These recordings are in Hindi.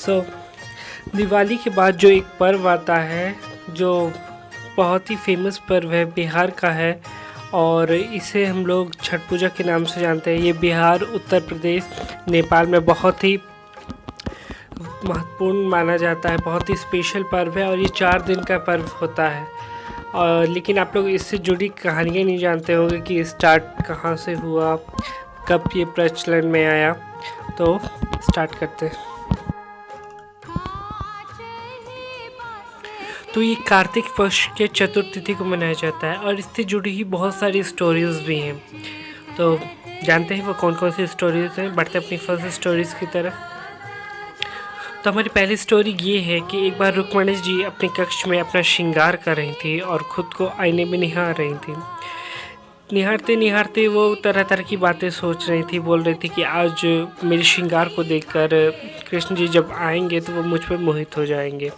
सो दिवाली के बाद जो एक पर्व आता है जो बहुत ही फेमस पर्व है, बिहार का है और इसे हम लोग छठ पूजा के नाम से जानते हैं। ये बिहार, उत्तर प्रदेश, नेपाल में बहुत ही महत्वपूर्ण माना जाता है, बहुत ही स्पेशल पर्व है और ये 4 दिन का पर्व होता है। और लेकिन आप लोग इससे जुड़ी कहानियाँ नहीं जानते होंगे कि स्टार्ट कहाँ से हुआ, कब ये प्रचलन में आया। तो स्टार्ट करते हैं। तो ये कार्तिक पक्ष के चतुर्थिथि को मनाया जाता है और इससे जुड़ी ही बहुत सारी स्टोरीज़ भी हैं। तो जानते हैं वो कौन कौन सी स्टोरीज़ हैं। बढ़ते अपनी फर्स्ट स्टोरीज़ की तरफ। तो हमारी पहली स्टोरी ये है कि एक बार रुक्मणी जी अपने कक्ष में अपना श्रृंगार कर रही थी और ख़ुद को आईने में निहार रही थी। निहारते निहारते वो तरह तरह की बातें सोच रही थी। बोल रही थी कि आज मेरे श्रृंगार को देखकर कृष्ण जी जब आएंगे तो वो मुझ पर मोहित हो जाएंगे।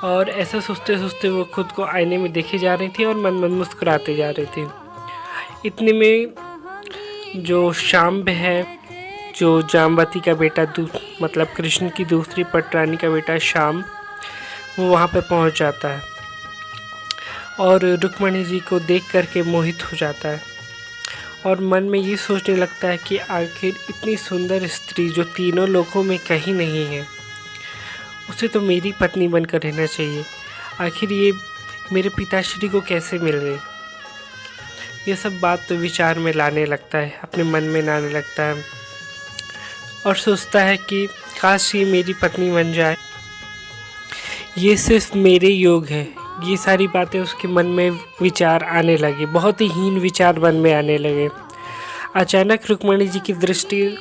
और ऐसा सोचते सोचते वो खुद को आईने में देखी जा रही थी और मन मन मुस्कुराते जा रही थी। इतने में जो शाम्ब है, जो जाम्बवती का बेटा मतलब कृष्ण की दूसरी पटरानी का बेटा शाम्ब, वो वहाँ पे पहुँच जाता है और रुक्मणी जी को देख करके मोहित हो जाता है और मन में ये सोचने लगता है कि आखिर इतनी सुंदर स्त्री जो तीनों लोकों में कहीं नहीं है, उसे तो मेरी पत्नी बनकर रहना चाहिए। आखिर ये मेरे पिताश्री को कैसे मिल गई। ये सब बात तो विचार में लाने लगता है, अपने मन में लाने लगता है और सोचता है कि काश ये मेरी पत्नी बन जाए, ये सिर्फ मेरे योग है। ये सारी बातें उसके मन में विचार आने लगे, बहुत ही हीन विचार मन में आने लगे। अचानक रुक्मणी जी की दृष्टि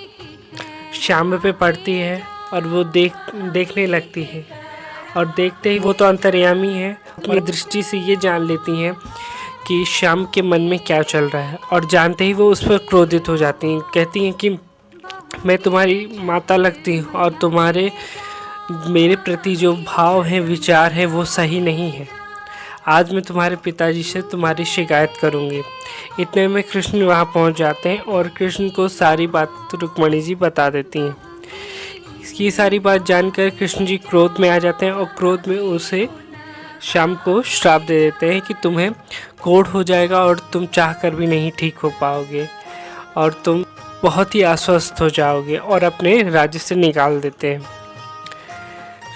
श्याम पे पड़ती है और वो देखने लगती है और देखते ही वो तो अंतर्यामी है, अपनी दृष्टि से ये जान लेती हैं कि श्याम के मन में क्या चल रहा है और जानते ही वो उस पर क्रोधित हो जाती हैं। कहती हैं कि मैं तुम्हारी माता लगती हूँ और तुम्हारे मेरे प्रति जो भाव हैं, विचार हैं, वो सही नहीं है। आज मैं तुम्हारे पिताजी से तुम्हारी शिकायत करूँगी। इतने में कृष्ण वहाँ पहुँच जाते हैं और कृष्ण को सारी बात रुक्मणी जी बता देती हैं। ये सारी बात जानकर कृष्ण जी क्रोध में आ जाते हैं और क्रोध में उसे शाम को श्राप दे देते हैं कि तुम्हें कोढ़ हो जाएगा और तुम चाहकर भी नहीं ठीक हो पाओगे और तुम बहुत ही अस्वस्थ हो जाओगे और अपने राज्य से निकाल देते हैं।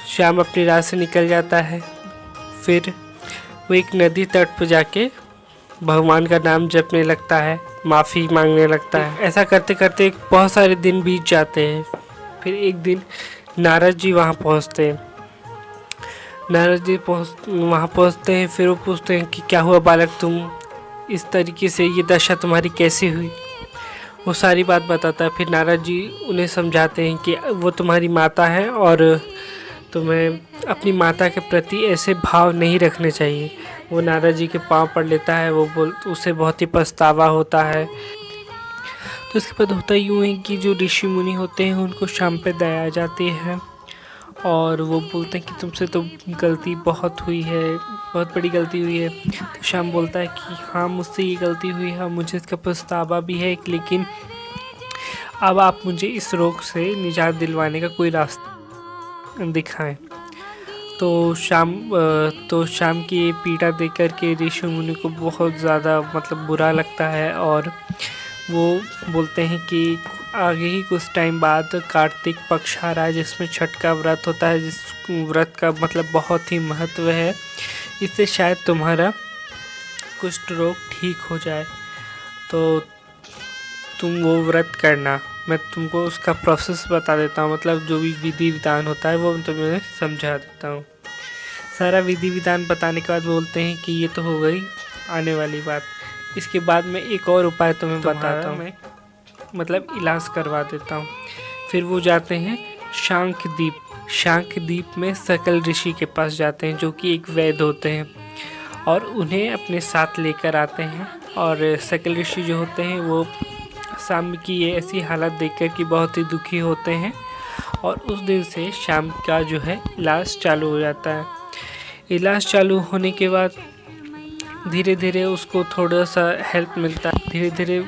श्याम अपने राज्य से निकल जाता है। फिर वो एक नदी तट पर जाके भगवान का नाम जपने लगता है, माफ़ी मांगने लगता है। ऐसा करते करते बहुत सारे दिन बीत जाते हैं। फिर एक दिन नारद जी वहाँ पहुँचते हैं। नारद जी वहाँ पहुँचते हैं। फिर वो पूछते हैं कि क्या हुआ बालक, तुम इस तरीके से, ये दशा तुम्हारी कैसे हुई। वो सारी बात बताता है। फिर नारद जी उन्हें समझाते हैं कि वो तुम्हारी माता है और तुम्हें अपनी माता के प्रति ऐसे भाव नहीं रखने चाहिए। वो नारद जी के पाँव पड़ लेता है। उसे बहुत ही पछतावा होता है। तो इसके बाद होता यूँ है कि जो ऋषि मुनि होते हैं उनको शाम पे दया आ जाती है और वो बोलते हैं कि तुमसे तो गलती बहुत हुई है, बहुत बड़ी गलती हुई है। तो शाम बोलता है कि हाँ, मुझसे ये गलती हुई है, मुझे इसका पछतावा भी है, लेकिन अब आप मुझे इस रोग से निजात दिलवाने का कोई रास्ता दिखाएं। तो शाम की पीड़ा देकर के ऋषि मुनि को बहुत ज़्यादा बुरा लगता है और वो बोलते हैं कि आगे ही कुछ टाइम बाद कार्तिक पक्ष आ रहा है जिसमें छठ का व्रत होता है, जिस व्रत का बहुत ही महत्व है। इससे शायद तुम्हारा कुष्ठ रोग ठीक हो जाए, तो तुम वो व्रत करना। मैं तुमको उसका प्रोसेस बता देता हूँ, जो भी विधि विधान होता है वो तुम्हें समझा देता हूँ। सारा विधि विधान बताने के बाद बोलते हैं कि ये तो हो गई आने वाली बात। इसके बाद मैं एक और उपाय तुम्हें बताता हूँ, इलाज करवा देता हूँ। फिर वो जाते हैं शांख द्वीप में सकल ऋषि के पास जाते हैं, जो कि एक वैद्य होते हैं और उन्हें अपने साथ लेकर आते हैं। और सकल ऋषि जो होते हैं वो शाम की ये ऐसी हालत देखकर कि बहुत ही दुखी होते हैं और उस दिन से शाम का जो है इलाज चालू हो जाता है। इलाज चालू होने के बाद धीरे धीरे उसको थोड़ा सा हेल्प मिलता है, धीरे धीरे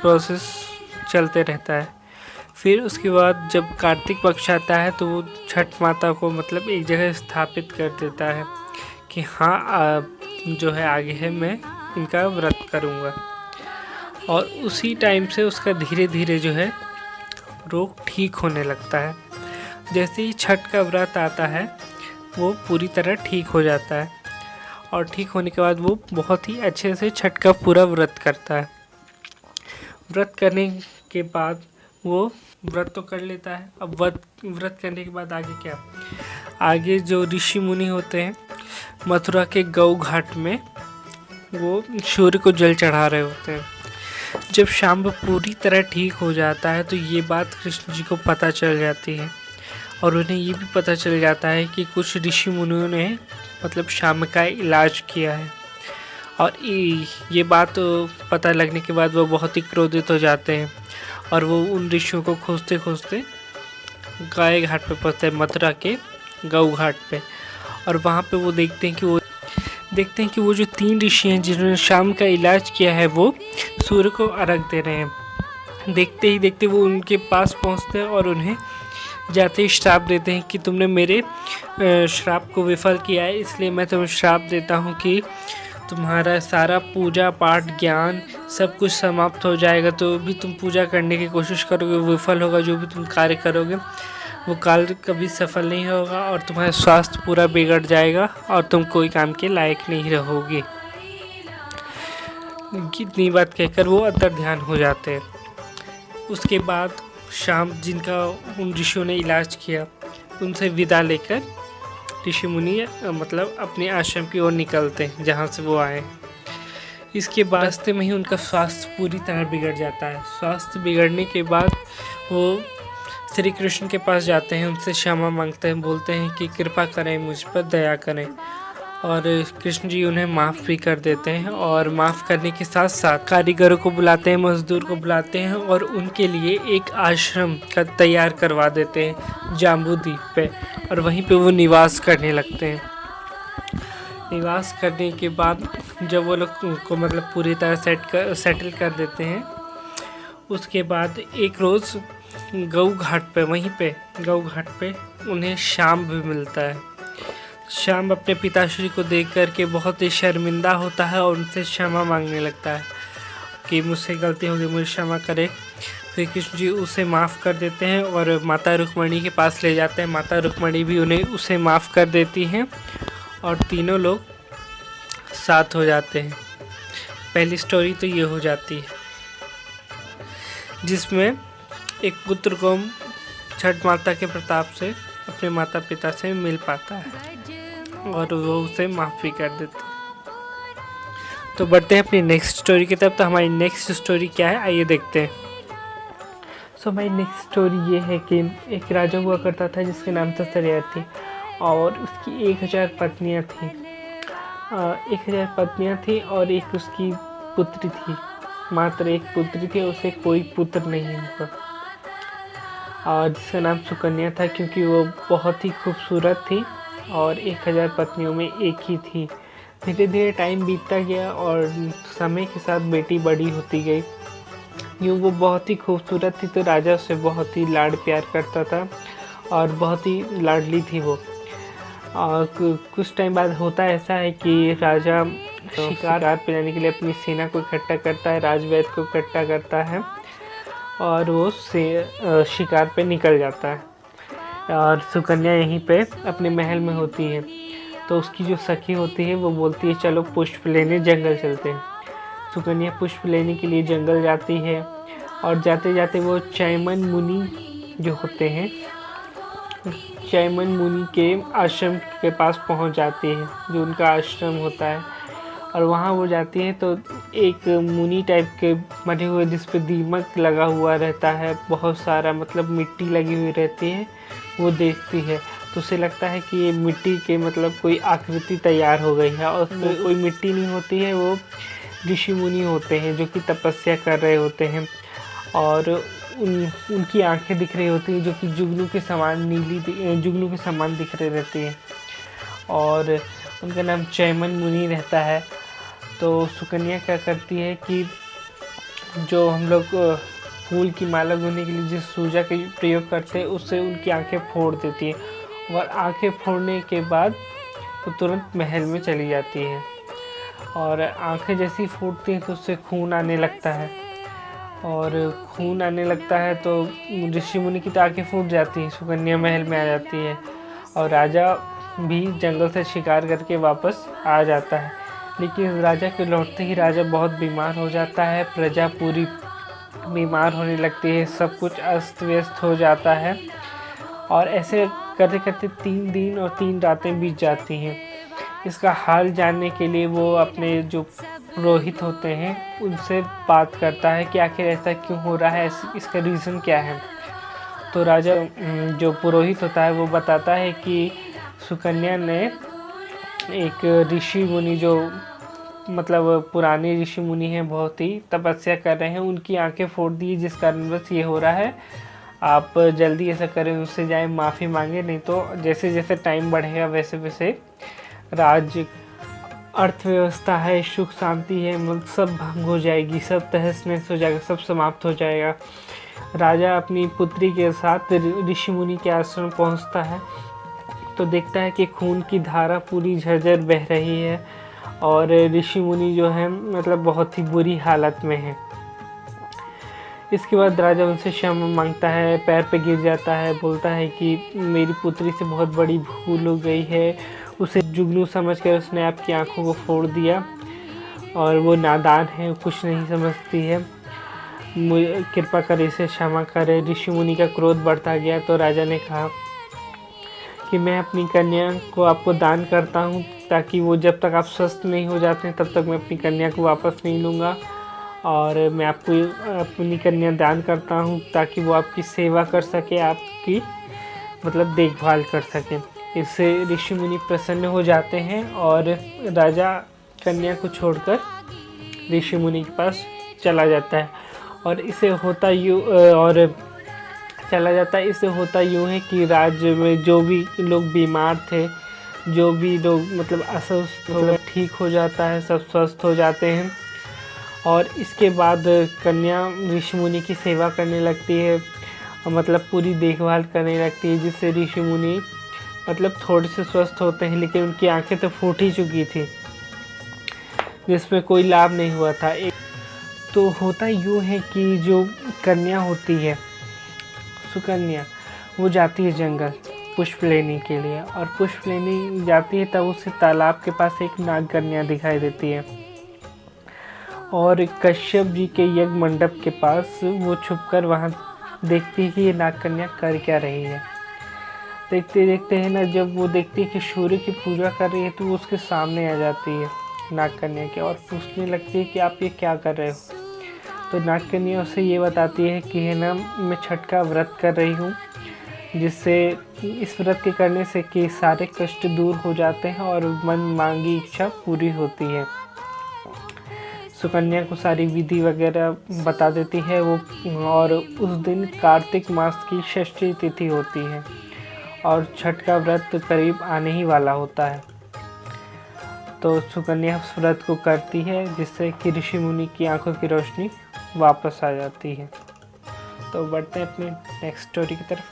प्रोसेस चलते रहता है। फिर उसके बाद जब कार्तिक पक्ष आता है तो वो छठ माता को मतलब एक जगह स्थापित कर देता है कि हाँ जो है आगे है मैं इनका व्रत करूँगा। और उसी टाइम से उसका धीरे धीरे जो है रोग ठीक होने लगता है। जैसे ही छठ का व्रत आता है वो पूरी तरह ठीक हो जाता है और ठीक होने के बाद वो बहुत ही अच्छे से छठ का पूरा व्रत करता है। व्रत करने के बाद वो व्रत तो कर लेता है। अब व्रत करने के बाद आगे क्या, आगे जो ऋषि मुनि होते हैं मथुरा के गौ घाट में वो सूर्य को जल चढ़ा रहे होते हैं। जब शाम्ब पूरी तरह ठीक हो जाता है तो ये बात कृष्ण जी को पता चल जाती है और उन्हें ये भी पता चल जाता है कि कुछ ऋषि मुनियों ने मतलब शाम्ब का इलाज किया है। और ये बात पता लगने के बाद वो बहुत ही क्रोधित हो जाते हैं और वो उन ऋषियों को खोजते खोजते गाय घाट पे पहुँचते हैं, मथुरा के गौ घाट पे। और वहाँ पे वो देखते हैं कि वो जो 3 ऋषि हैं जिन्होंने शाम्ब का इलाज किया है वो सूर्य को अर्घ दे रहे हैं। देखते ही देखते वो उनके पास पहुँचते हैं और उन्हें जाते ही श्राप देते हैं कि तुमने मेरे श्राप को विफल किया है, इसलिए मैं तुम्हें श्राप देता हूँ कि तुम्हारा सारा पूजा पाठ ज्ञान सब कुछ समाप्त हो जाएगा। तो भी तुम पूजा करने की कोशिश करोगे, विफल होगा। जो भी तुम कार्य करोगे वो कार्य कभी सफल नहीं होगा और तुम्हारा स्वास्थ्य पूरा बिगड़ जाएगा और तुम कोई काम के लायक नहीं रहोगे। इतनी बात कहकर वो अंतर ध्यान हो जाते हैं। उसके बाद शाम जिनका उन ऋषियों ने इलाज किया उनसे विदा लेकर ऋषि मुनि मतलब अपने आश्रम की ओर निकलते हैं जहाँ से वो आए। इसके बाद रास्ते में ही उनका स्वास्थ्य पूरी तरह बिगड़ जाता है। स्वास्थ्य बिगड़ने के बाद वो श्री कृष्ण के पास जाते हैं, उनसे क्षमा मांगते हैं, बोलते हैं कि कृपा करें, मुझ पर दया करें। और कृष्ण जी उन्हें माफ़ भी कर देते हैं और माफ़ करने के साथ साथ कारीगरों को बुलाते हैं, मजदूर को बुलाते हैं और उनके लिए एक आश्रम का तैयार करवा देते हैं जाम्बू द्वीप पे और वहीं पे वो निवास करने लगते हैं। निवास करने के बाद जब वो लोग उनको मतलब पूरी तरह सेटल कर देते हैं, उसके बाद एक रोज़ गौ घाट पे उन्हें शाम्ब भी मिलता है। शाम्ब अपने पिताश्री को देख कर के बहुत ही शर्मिंदा होता है और उनसे क्षमा मांगने लगता है कि मुझसे गलती हो गई, मुझे क्षमा करे। फिर कृष्ण जी उसे माफ़ कर देते हैं और माता रुक्मणी के पास ले जाते हैं। माता रुक्मणी भी उसे माफ़ कर देती हैं और तीनों लोग साथ हो जाते हैं। पहली स्टोरी तो ये हो जाती है जिसमें एक पुत्र को छठ माता के प्रताप से अपने माता पिता से मिल पाता है और वो उसे माफ़ भी कर देते हैं। तो बढ़ते हैं अपनी नेक्स्ट स्टोरी की तरफ। तो हमारी नेक्स्ट स्टोरी क्या है आइए देखते हैं। सो हमारी नेक्स्ट स्टोरी ये है कि एक राजा हुआ करता था जिसके नाम था सरियाथी और उसकी 1000 पत्नियाँ थीं। 1000 पत्नियाँ थीं और एक उसकी पुत्री थी, मात्र एक पुत्री थी, उसे कोई पुत्र नहीं हुआ और जिसका नाम सुकन्या था क्योंकि वो बहुत ही खूबसूरत थी और 1000 पत्नियों में एक ही थी। धीरे धीरे टाइम बीतता गया और समय के साथ बेटी बड़ी होती गई। यूँ वो बहुत ही खूबसूरत थी तो राजा उससे बहुत ही लाड प्यार करता था और बहुत ही लाडली थी वो। और कुछ टाइम बाद होता ऐसा है कि राजा शिकार पे जाने के लिए अपनी सेना को इकट्ठा करता है, राजवैद्य को इकट्ठा करता है और वो शिकार पे निकल जाता है। और सुकन्या यहीं पे अपने महल में होती है तो उसकी जो सखी होती है वो बोलती है चलो पुष्प लेने जंगल चलते हैं। सुकन्या पुष्प लेने के लिए जंगल जाती है और जाते जाते वो चैमन मुनि जो होते हैं, चैमन मुनि के आश्रम के पास पहुंच जाती है, जो उनका आश्रम होता है। और वहाँ वो जाती है तो एक मुनि टाइप के बने हुए जिस पे दीमक लगा हुआ रहता है, बहुत सारा मतलब मिट्टी लगी हुई रहती है, वो देखती है तो उसे लगता है कि ये मिट्टी के मतलब कोई आकृति तैयार हो गई है और कोई मिट्टी नहीं होती है, वो ऋषि मुनि होते हैं जो कि तपस्या कर रहे होते हैं और उनकी आंखें दिख रही होती हैं जो कि जुगनू के समान जुगनू के समान दिख रही रहती है और उनका नाम चैमन मुनि रहता है। तो सुकन्या क्या करती है कि जो हम लोग फूल की माला गूंथने के लिए जिस सूजा का प्रयोग करते हैं उससे उनकी आंखें फोड़ देती है और आंखें फोड़ने के बाद वो तुरंत महल में चली जाती है। और आंखें जैसी फूटती हैं तो उससे खून आने लगता है, और खून आने लगता है तो ऋषि मुनि की तो आंखें फूट जाती हैं, सुकन्या महल में आ जाती है और राजा भी जंगल से शिकार करके वापस आ जाता है। लेकिन राजा के लौटते ही राजा बहुत बीमार हो जाता है, प्रजा पूरी बीमार होने लगती है, सब कुछ अस्त व्यस्त हो जाता है। और ऐसे करते करते 3 दिन और 3 रातें बीत जाती हैं। इसका हाल जानने के लिए वो अपने जो पुरोहित होते हैं उनसे बात करता है कि आखिर ऐसा क्यों हो रहा है, इसका रीज़न क्या है। तो राजा जो पुरोहित होता है वो बताता है कि सुकन्या ने एक ऋषि मुनि, जो मतलब पुराने ऋषि मुनि हैं, बहुत ही तपस्या कर रहे हैं, उनकी आंखें फोड़ दी जिस कारणवश ये हो रहा है। आप जल्दी ऐसा करें, उससे जाए माफ़ी मांगे, नहीं तो जैसे जैसे टाइम बढ़ेगा वैसे वैसे राज्य अर्थव्यवस्था है, सुख शांति है, मतलब सब भंग हो जाएगी, सब तहस नहस हो जाएगा, सब समाप्त हो जाएगा। राजा अपनी पुत्री के साथ ऋषि मुनि के आश्रम पहुंचता है तो देखता है कि खून की धारा पूरी झरझर बह रही है और ऋषि मुनि जो है मतलब बहुत ही बुरी हालत में है। इसके बाद राजा उनसे क्षमा मांगता है, पैर पे गिर जाता है, बोलता है कि मेरी पुत्री से बहुत बड़ी भूल हो गई है, उसे जुगनू समझकर उसने आपकी आंखों को फोड़ दिया और वो नादान है, कुछ नहीं समझती है, कृपा कर इसे क्षमा करे। ऋषि मुनि का क्रोध बढ़ता गया तो राजा ने कहा कि मैं अपनी कन्या को आपको दान करता हूँ, ताकि वो जब तक आप स्वस्थ नहीं हो जाते तब तक मैं अपनी कन्या को वापस नहीं लूँगा, और मैं आपको अपनी कन्या दान करता हूँ ताकि वो आपकी सेवा कर सके, आपकी मतलब देखभाल कर सके। इससे ऋषि मुनि प्रसन्न हो जाते हैं और राजा कन्या को छोड़कर ऋषि मुनि के पास चला जाता है। और इसे होता यूँ इससे होता यूँ है कि राज्य में जो भी लोग बीमार थे, जो भी लोग मतलब अस्वस्थ मतलब ठीक हो जाता है, सब स्वस्थ हो जाते हैं। और इसके बाद कन्या ऋषि मुनि की सेवा करने लगती है, मतलब पूरी देखभाल करने लगती है, जिससे ऋषि मुनि मतलब थोड़े से स्वस्थ होते हैं। लेकिन उनकी आंखें तो फूट ही चुकी थी, जिसमें कोई लाभ नहीं हुआ था। तो होता यूँ है कि जो कन्या होती है सुकन्या, वो जाती है जंगल पुष्प लेने के लिए, और पुष्प लेने जाती है तब उसे तालाब के पास एक नाग कन्या दिखाई देती है। और कश्यप जी के यज्ञ मंडप के पास वो छुपकर वहाँ देखती है कि ये नाग कन्या कर क्या रही है। देखते देखते है ना, जब वो देखती है कि सूर्य की पूजा कर रही है तो वो उसके सामने आ जाती है नाग कन्या के, और पूछने लगती है कि आप ये क्या कर रहे हो। तो नाग कन्या उसे ये बताती है कि है ना, मैं छठ का व्रत कर रही हूँ, जिससे इस व्रत के करने से कि सारे कष्ट दूर हो जाते हैं और मन मांगी इच्छा पूरी होती है। सुकन्या को सारी विधि वगैरह बता देती है वो, और उस दिन कार्तिक मास की षष्ठी तिथि होती है और छठ का व्रत करीब आने ही वाला होता है। तो सुकन्या उस व्रत को करती है, जिससे कि ऋषि मुनि की आंखों की रोशनी वापस आ जाती है। तो बढ़ते हैं अपने नेक्स्ट स्टोरी की तरफ।